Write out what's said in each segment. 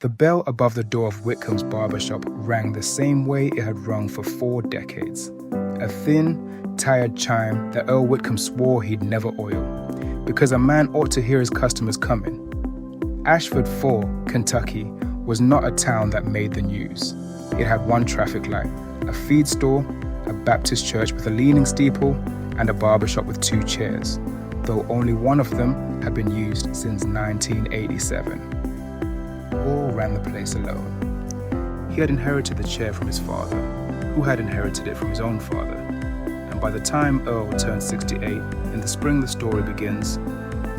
The bell above the door of Whitcomb's barbershop rang the same way it had rung for 4 decades. A thin, tired chime that Earl Whitcomb swore he'd never oil, because a man ought to hear his customers coming. Ashford Fork, Kentucky, was not a town that made the news. It had one traffic light, a feed store, a Baptist church with a leaning steeple, and a barbershop with 2 chairs, though only one of them had been used since 1987. Earl ran the place alone. He had inherited the chair from his father, who had inherited it from his own father. And by the time Earl turned 68, in the spring the story begins,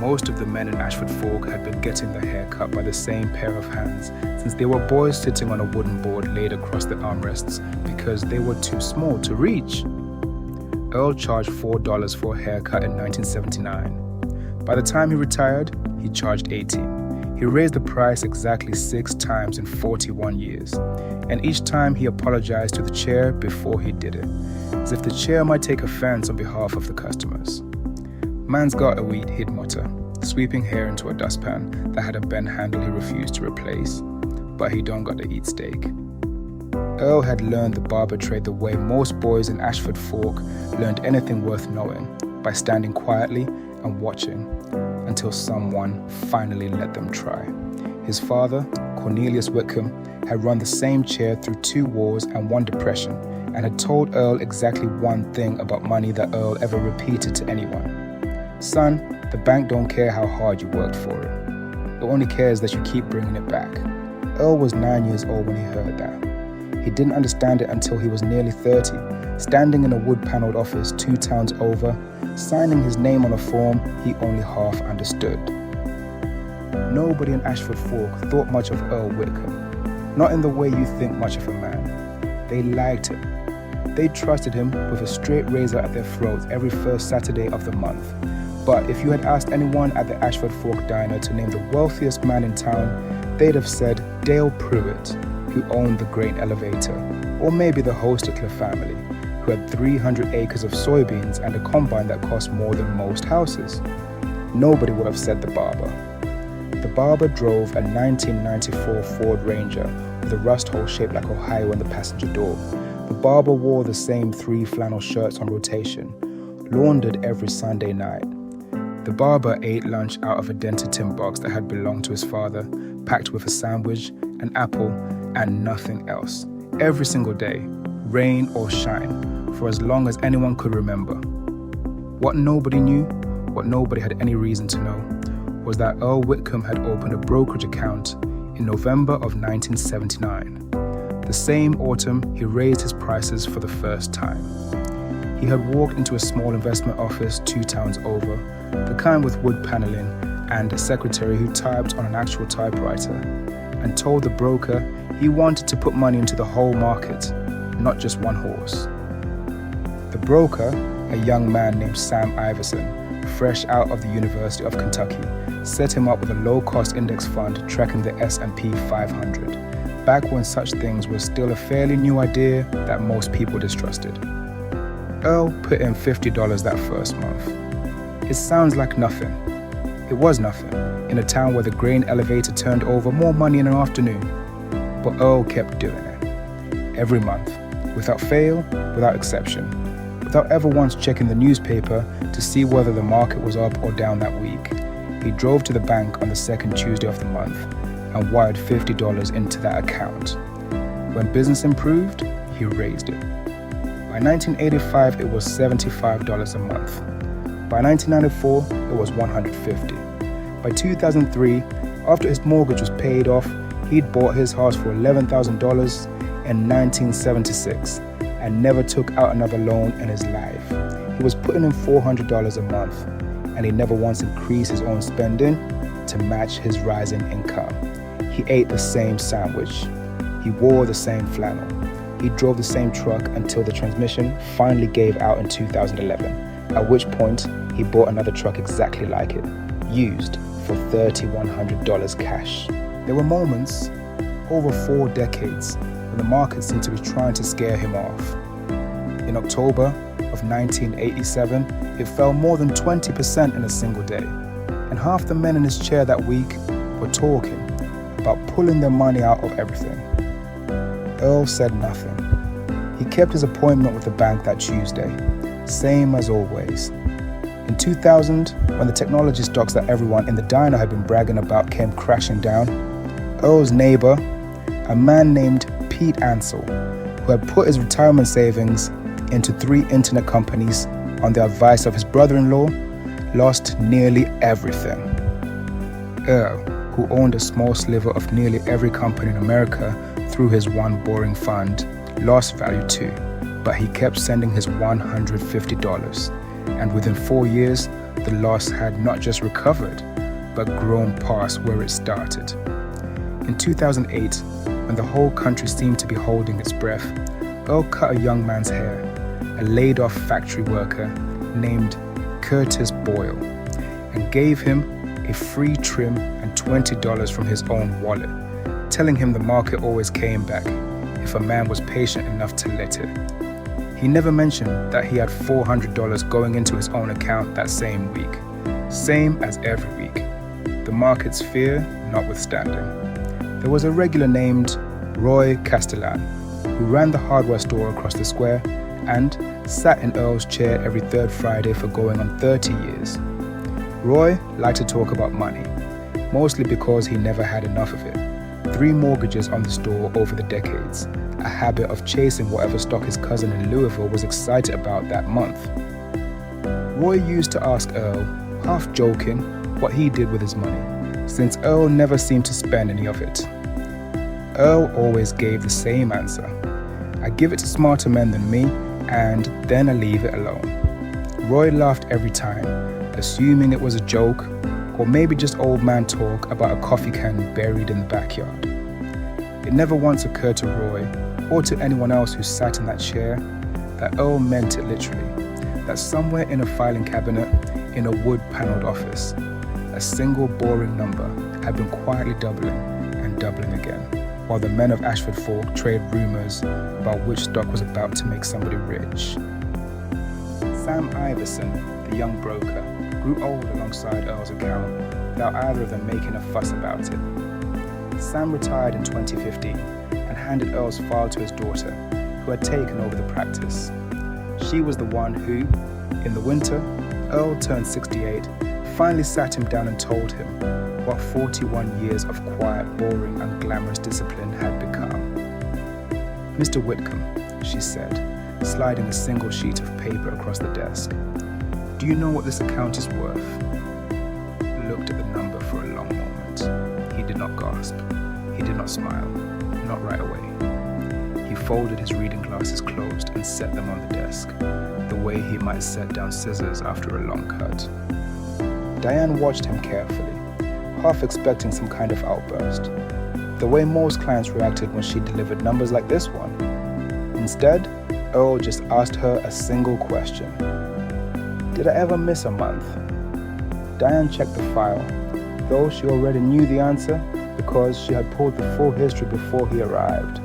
most of the men in Ashford Fork had been getting their hair cut by the same pair of hands since they were boys sitting on a wooden board laid across the armrests because they were too small to reach. Earl charged $4 for a haircut in 1979. By the time he retired, he charged $18. He raised the price exactly 6 times in 41 years, and each time he apologized to the chair before he did it, as if the chair might take offense on behalf of the customers. "Man's got a weed," he'd mutter, sweeping hair into a dustpan that had a bent handle he refused to replace, but he don't got to eat steak. Earl had learned the barber trade the way most boys in Ashford Fork learned anything worth knowing, by standing quietly and watching, until someone finally let them try. His father, Cornelius Whitcomb, had run the same chair through 2 wars and 1 depression, and had told Earl exactly one thing about money that Earl ever repeated to anyone. "Son, the bank don't care how hard you worked for it. It only cares that you keep bringing it back." Earl was 9 years old when he heard that. He didn't understand it until he was nearly 30, standing in a wood-paneled office 2 towns over, signing his name on a form he only half understood. Nobody in Ashford Fork thought much of Earl Whitcomb, not in the way you think much of a man. They liked him. They trusted him with a straight razor at their throats every first Saturday of the month. But if you had asked anyone at the Ashford Fork diner to name the wealthiest man in town, they'd have said Dale Pruitt, who owned the grain elevator, or maybe the Hostickler family, who had 300 acres of soybeans and a combine that cost more than most houses. Nobody would have said the barber. The barber drove a 1994 Ford Ranger with a rust hole shaped like Ohio in the passenger door. The barber wore the same 3 flannel shirts on rotation, laundered every Sunday night. The barber ate lunch out of a dented tin box that had belonged to his father, packed with a sandwich, an apple, and nothing else. Every single day, rain or shine, for as long as anyone could remember. What nobody knew, what nobody had any reason to know, was that Earl Whitcomb had opened a brokerage account in November of 1979. The same autumn, he raised his prices for the first time. He had walked into a small investment office 2 towns over, the kind with wood paneling and a secretary who typed on an actual typewriter, and told the broker he wanted to put money into the whole market, not just one horse. The broker, a young man named Sam Iverson, fresh out of the University of Kentucky, set him up with a low-cost index fund tracking the S&P 500, back when such things were still a fairly new idea that most people distrusted. Earl put in $50 that first month. It sounds like nothing. It was nothing, in a town where the grain elevator turned over more money in an afternoon. But Earl kept doing it. Every month, without fail, without exception, without ever once checking the newspaper to see whether the market was up or down that week. He drove to the bank on the 2nd Tuesday of the month and wired $50 into that account. When business improved, he raised it. By 1985, it was $75 a month. By 1994, it was $150. By 2003, after his mortgage was paid off, he'd bought his house for $11,000 in 1976 and never took out another loan in his life. He was putting in $400 a month, and he never once increased his own spending to match his rising income. He ate the same sandwich. He wore the same flannel. He drove the same truck until the transmission finally gave out in 2011, at which point he bought another truck exactly like it, used, for $3,100 cash. There were moments, over 4 decades, when the market seemed to be trying to scare him off. In October of 1987, it fell more than 20% in a single day, and half the men in his chair that week were talking about pulling their money out of everything. Earl said nothing. He kept his appointment with the bank that Tuesday, same as always. In 2000, when the technology stocks that everyone in the diner had been bragging about came crashing down, Earl's neighbor, a man named Pete Ansell, who had put his retirement savings into 3 internet companies on the advice of his brother-in-law, lost nearly everything. Earl, who owned a small sliver of nearly every company in America through his one boring fund, lost value too, but he kept sending his $150, and within 4 years, the loss had not just recovered, but grown past where it started. In 2008, when the whole country seemed to be holding its breath, Earl cut a young man's hair, a laid-off factory worker named Curtis Boyle, and gave him a free trim and $20 from his own wallet, telling him the market always came back if a man was patient enough to let it. He never mentioned that he had $400 going into his own account that same week, same as every week, the market's fear notwithstanding. There was a regular named Roy Castellan, who ran the hardware store across the square and sat in Earl's chair every third Friday for going on 30 years. Roy liked to talk about money, mostly because he never had enough of it. 3 mortgages on the store over the decades, a habit of chasing whatever stock his cousin in Louisville was excited about that month. Roy used to ask Earl, half joking, what he did with his money, since Earl never seemed to spend any of it. Earl always gave the same answer: I give it to smarter men than me, and then I leave it alone. Roy laughed every time, assuming it was a joke, or maybe just old man talk about a coffee can buried in the backyard. It never once occurred to Roy, or to anyone else who sat in that chair, that Earl meant it literally, that somewhere in a filing cabinet in a wood-paneled office, a single boring number had been quietly doubling and doubling again, while the men of Ashford Fork traded rumors about which stock was about to make somebody rich. Sam Iverson, the young broker, grew old alongside Earl's account without either of them making a fuss about it. Sam retired in 2015 and handed Earl's file to his daughter, who had taken over the practice. She was the one who, in the winter, Earl turned 68, finally sat him down and told him what 41 years of quiet, boring, unglamorous discipline had become. Mr. Whitcomb, she said, sliding a single sheet of paper across the desk, do you know what this account is worth? Looked at the number for a long moment. He did not gasp. He did not smile. Not right away. He folded his reading glasses closed and set them on the desk, the way he might set down scissors after a long cut. Diane watched him carefully, half expecting some kind of outburst, the way most clients reacted when she delivered numbers like this one. Instead, Earl just asked her a single question. Did I ever miss a month? Diane checked the file, though she already knew the answer because she had pulled the full history before he arrived.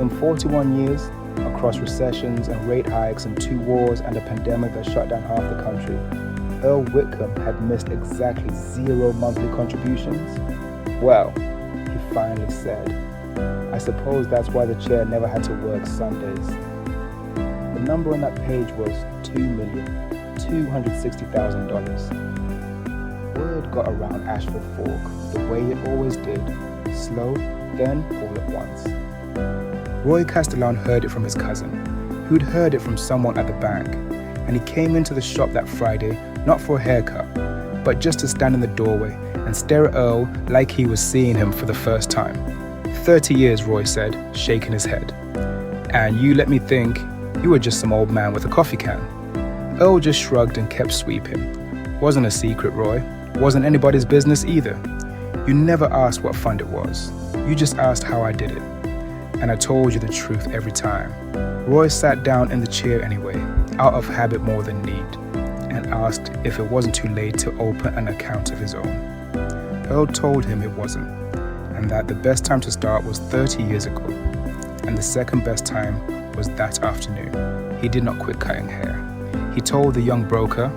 In 41 years, across recessions and rate hikes and 2 wars and a pandemic that shut down half the country, Earl Whitcomb had missed exactly 0 monthly contributions. Well, he finally said, I suppose that's why the chair never had to work Sundays. The number on that page was $2,260,000. Word got around Ashford Fork the way it always did, slow, then all at once. Roy Castellan heard it from his cousin, who'd heard it from someone at the bank, and he came into the shop that Friday not for a haircut, but just to stand in the doorway and stare at Earl like he was seeing him for the first time. 30 years, Roy said, shaking his head. And you let me think you were just some old man with a coffee can. Earl just shrugged and kept sweeping. Wasn't a secret, Roy. Wasn't anybody's business either. You never asked what fund it was. You just asked how I did it. And I told you the truth every time. Roy sat down in the chair anyway, out of habit more than need, and asked if it wasn't too late to open an account of his own. Earl told him it wasn't, and that the best time to start was 30 years ago, and the second best time was that afternoon. He did not quit cutting hair. He told the young broker,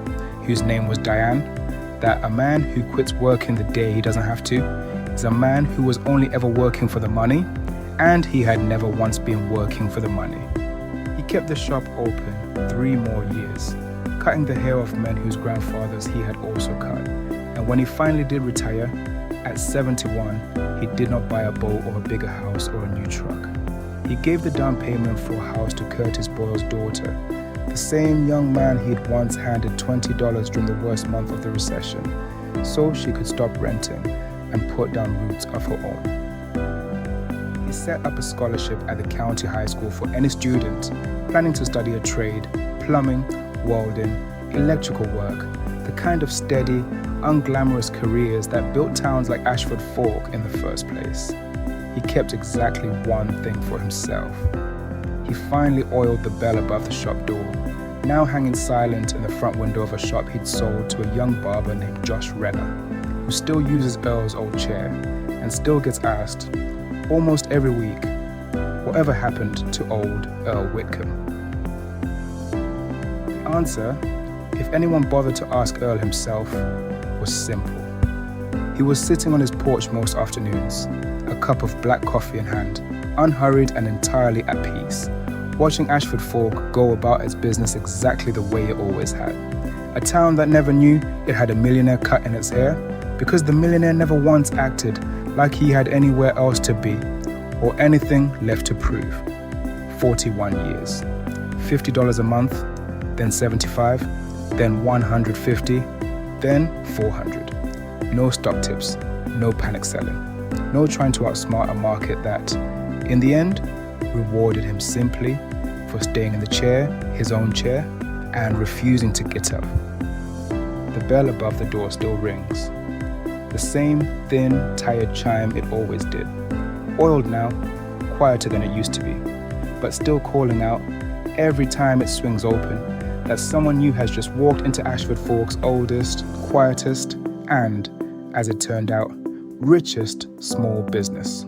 whose name was Diane, that a man who quits working the day he doesn't have to is a man who was only ever working for the money, and he had never once been working for the money. He kept the shop open 3 more years, cutting the hair of men whose grandfathers he had also cut. And when he finally did retire, at 71, he did not buy a boat or a bigger house or a new truck. He gave the down payment for a house to Curtis Boyle's daughter, the same young man he'd once handed $20 during the worst month of the recession, so she could stop renting and put down roots of her own. He set up a scholarship at the county high school for any student planning to study a trade, plumbing, welding, electrical work, the kind of steady, unglamorous careers that built towns like Ashford Fork in the first place. He kept exactly one thing for himself. He finally oiled the bell above the shop door, now hanging silent in the front window of a shop he'd sold to a young barber named Josh Renner, who still uses Earl's old chair and still gets asked, almost every week, whatever happened to old Earl Whitcomb? The answer, if anyone bothered to ask Earl himself, was simple. He was sitting on his porch most afternoons, a cup of black coffee in hand, unhurried and entirely at peace, watching Ashford Fork go about its business exactly the way it always had. A town that never knew it had a millionaire cut in its hair, because the millionaire never once acted like he had anywhere else to be or anything left to prove. 41 years, $50 a month, then $75, then $150, then $400. No stock tips, no panic selling, no trying to outsmart a market that, in the end, rewarded him simply for staying in the chair, his own chair, and refusing to get up. The bell above the door still rings. The same thin, tired chime it always did. Oiled now, quieter than it used to be, but still calling out every time it swings open that someone new has just walked into Ashford Fork's oldest, quietest, and, as it turned out, richest small business.